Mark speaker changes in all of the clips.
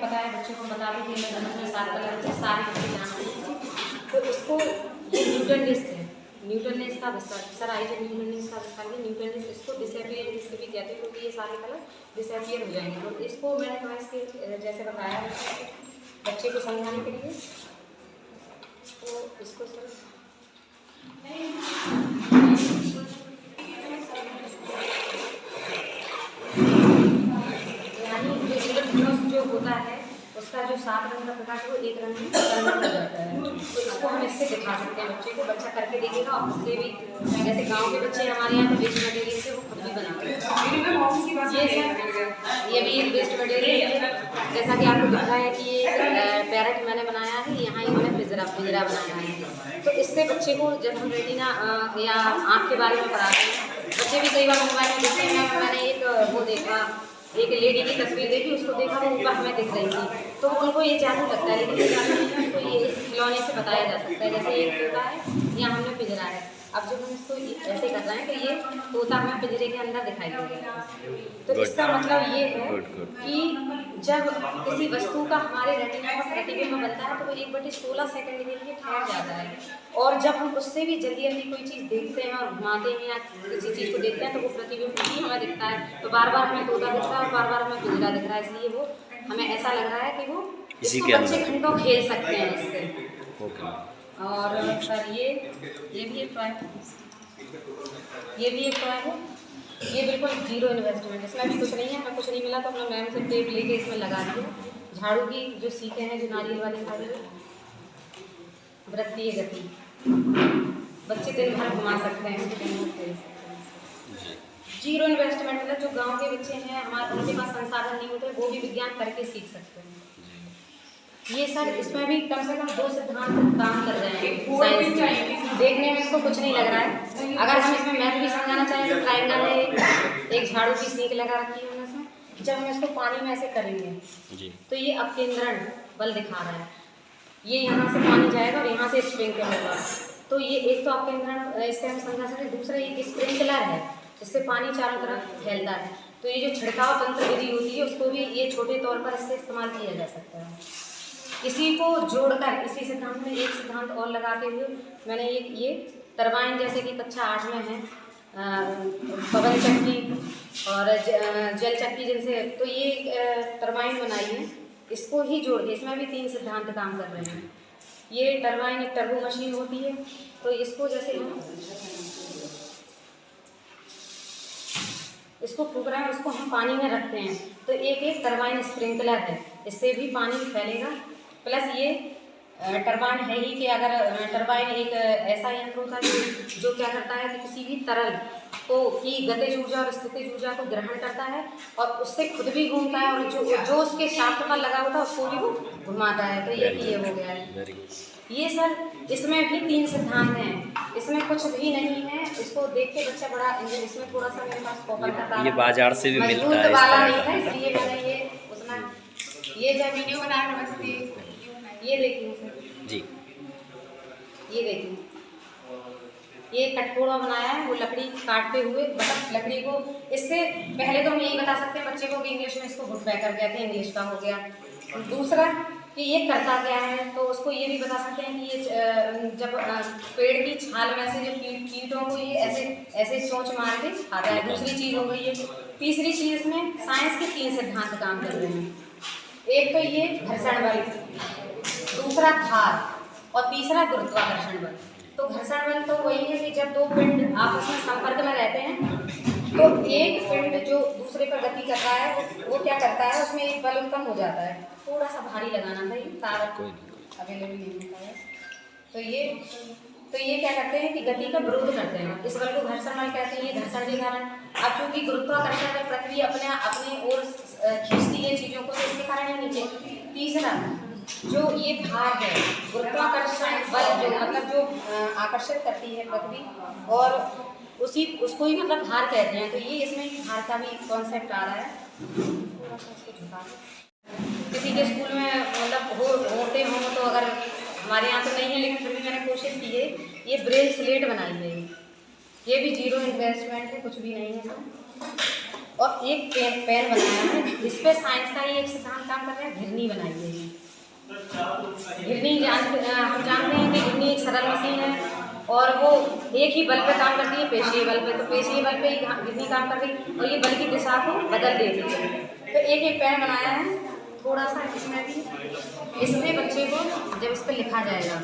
Speaker 1: पता है बच्चों को बता दें कि में 7 कलर के सारे बच्चे जानते हैं। तो इसको ये न्यूटन डिस्क है, न्यूटन ने इसका आविष्कार, सर आई जो न्यूटन ने इसका आविष्कार किया, न्यूटन डिस्क, इसको डिसअपियर डिस्क भी कहते हैं क्योंकि ये सारे कलर डिसअपियर हो जाएंगे। तो इसको मैंने थोड़ा इसके जैसे बताया बच्चे को समझाने के लिए, तो इसको सर जो होता है उसका जो 7 रंग का प्रकाश है वो 1 रंग में कन्वर्ट हो जाता है। तो इसको हम इससे दिखा सकते हैं बच्चे को, बच्चा करके देखेगा और खुद से भी, जैसे गांव के बच्चे हमारे यहाँ पे वेस्ट मटेरियल से वो खुद भी बनाते हैं। ये भी एक वेस्ट मटेरियल है, जैसा कि आपको दिख रहा है कि ये पैरेट मैंने बनाया है, यहाँ ही मैंने पिंजरा बनाया है। तो इससे बच्चे को जब हम रेटिना या आँख के बारे में पढ़ाते हैं, बच्चे भी कई बार मोबाइल में देखते हैं। मैंने एक वो देखा, एक लेडी की तस्वीर देखी, उसको देखा वो ऊपर हमें दिख रही थी, तो उनको ये जादू लगता है, लेकिन ये जादू नहीं है, उसको ये इस खिलौने से बताया जा सकता है। जैसे एक तोता है, यहाँ हमने पिंजरा है, अब जब हम इसको ऐसे कर रहे हैं तो ये तोता हमें पिंजरे के अंदर दिखाई देगा। तो इसका मतलब ये है कि जब किसी वस्तु का हमारे रेटिना पर प्रतिबिंब बनता है तो वो 1/16 सेकंड के लिए ठहर जाता है, और जब हम उससे भी जल्दी कोई चीज़ देखते हैं और घुमाते हैं या किसी चीज़ को देखते हैं तो वो प्रतिबिंब ही हमें दिखता है। तो बार बार हमें तोता दिख रहा है और बार बार हमें पिंजरा दिख रहा है, इसलिए वो हमें ऐसा लग रहा है कि वो इसको बच्चे घंटों खेल सकते हैं इससे। और सर ये भी एक टॉय है, ये भी एक टॉय है, ये बिल्कुल 0 इन्वेस्टमेंट, इसमें भी कुछ नहीं है, हमें कुछ नहीं मिला तो हमने मैम से टेप लेके इसमें लगा दिया। झाड़ू की जो सीखें हैं, जो नारियल वाली झाड़ू, वृत्तीय गति, बच्चे दिन भर घुमा सकते हैं, इसको दिन भर खेल सकते हैं। 0 इन्वेस्टमेंट, मतलब जो गाँव के बच्चे हैं हमारे, उनके पास संसाधन नहीं होते, वो भी विज्ञान करके सीख सकते हैं। ये सर इसमें भी कम से कम 2 सिद्धांत काम कर रहे हैं साइंस में। देखने में इसको कुछ नहीं लग रहा है, अगर हम इसमें मैथ भी समझाना चाहें तो ट्रायंगल है, एक झाड़ू की सीख लगा रखी है उसमें, जब हम इसको पानी में ऐसे करेंगे तो ये अपकेंद्रण बल दिखा रहा है, ये यहाँ से पानी जाएगा और यहाँ से स्प्रिंकलर होगा, तो ये एक तो अपकेंद्रण इससे हम समझा सकते हैं। दूसरा एक स्प्रिंकलर है, इससे पानी चारों तरफ फैलता है। तो ये जो छिड़काव तंत्र विधि होती है उसको भी ये छोटे तौर पर इससे इस्तेमाल किया जा सकता है। इसी को जोड़कर इसी सिद्धांत में एक सिद्धांत और लगाते हुए मैंने ये टरबाइन, जैसे कि कक्षा 8 में है पवन चक्की और जल चक्की, जिनसे तो ये टरबाइन बनाई है, इसको ही जोड़ के इसमें भी 3 सिद्धांत काम कर रहे हैं। ये टरबाइन एक टर्बो मशीन होती है, तो इसको जैसे हम इसको फूक रहे हैं, उसको हम पानी में रखते हैं, तो एक टरबाइन स्प्रिंकलर है, इससे भी पानी फैलेगा। प्लस ये टरबाइन है ही कि अगर टरबाइन एक ऐसा यंत्र होता है जो क्या करता है कि किसी भी तरल को की गतिज ऊर्जा और स्थितिज ऊर्जा को ग्रहण करता है और उससे खुद भी घूमता है, और जो उसके शाफ्ट पर लगा होता है उसको भी वो घुमाता है। तो ये हो गया है। ये सर इसमें भी 3 सिद्धांत हैं, इसमें कुछ भी नहीं है, इसको देख के बच्चा बड़ा, इसमें थोड़ा सा मेरे पास कॉपर का तार,
Speaker 2: ये बाजार से भी मिलता है,
Speaker 1: वाला नहीं था, इसलिए मैंने ये उसमें ये जब वीडियो बनाया, नमस्ते, ये देखिए
Speaker 2: जी,
Speaker 1: ये देखिए ये कटकोड़ा बनाया है, वो लकड़ी काटते हुए, मतलब लकड़ी को, इससे पहले तो हम यही बता सकते हैं बच्चे को कि इंग्लिश में इसको वुडपैकर कहते हैं, इंग्लिश का हो गया। दूसरा कि ये करता क्या है, तो उसको ये भी बता सकते हैं कि ये जब पेड़ की छाल में से जो कीटों को ये ऐसे चोंच मार के खाता है। दूसरी चीज़ हो गई है। तीसरी चीज़ इसमें साइंस के 3 सिद्धांत काम कर रहे हैं, एक तो ये घर्षण बल, दूसरा भार और तीसरा गुरुत्वाकर्षण बल। तो घर्षण बल तो वही है कि जब 2 पिंड आपस में संपर्क में रहते हैं तो एक पिंड जो दूसरे पर गति करता है वो क्या करता है, उसमें एक बल उत्पन्न हो जाता है। थोड़ा सा भारी लगाना था, ये तार अवेलेबल नहीं होता है, तो ये क्या करते हैं कि गति का विरोध करते हैं, इस बल को घर्षण बल कहते हैं। ये घर्षण के कारण, अब चूंकि गुरुत्वाकर्षण में पृथ्वी अपने ओर खींचती है चीज़ों को, तो इसके कारण ये नीचे। तीसरा जो ये भार है, गुरुत्वाकर्षण बल जो मतलब जो आकर्षित करती है पृथ्वी, और उसको ही मतलब भार कहते हैं। तो ये इसमें भार का भी कॉन्सेप्ट आ रहा है। थोड़ा सा इसको झुका दो। किसी के स्कूल में मतलब होते हों तो, अगर हमारे यहाँ तो नहीं है लेकिन फिर भी मैंने कोशिश की है, ये ब्रेल स्लेट बनाई है, ये भी 0 इन्वेस्टमेंट है, कुछ भी नहीं है सब। और एक पेन बनाया है। इस पे साइंस का ही एक सिद्धांत काम कर रहा है। घिरनी बनाई है। घिरनी हम जानते हैं कि घिरनी एक सरल मशीन है और वो एक ही बल पे काम करती है, पेशीय बल पे। तो पेशीय बल पे ही घिरनी काम कर रही है और ये बल की दिशा को बदल देती है। तो एक पेन बनाया है थोड़ा सा इसमें भी। इससे बच्चे को जब इस पर लिखा जाएगा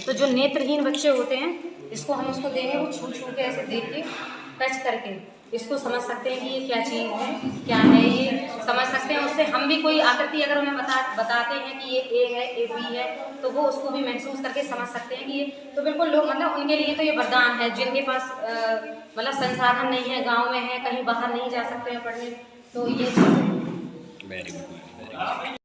Speaker 1: तो जो नेत्रहीन बच्चे होते हैं इसको हम उसको देंगे, वो छू छू के ऐसे देख के टच करके इसको समझ सकते हैं कि ये क्या चीज़ है, क्या है, ये समझ सकते हैं। उससे हम भी कोई आकृति अगर उन्हें बताते हैं कि ये ए है, ए बी है, तो वो उसको भी महसूस करके समझ सकते हैं कि ये। तो बिल्कुल लोग मतलब उनके लिए तो ये वरदान है, जिनके पास मतलब संसाधन नहीं है, गाँव में है, कहीं बाहर नहीं जा सकते हैं पढ़ने, तो ये चीज़ है।
Speaker 2: Very good.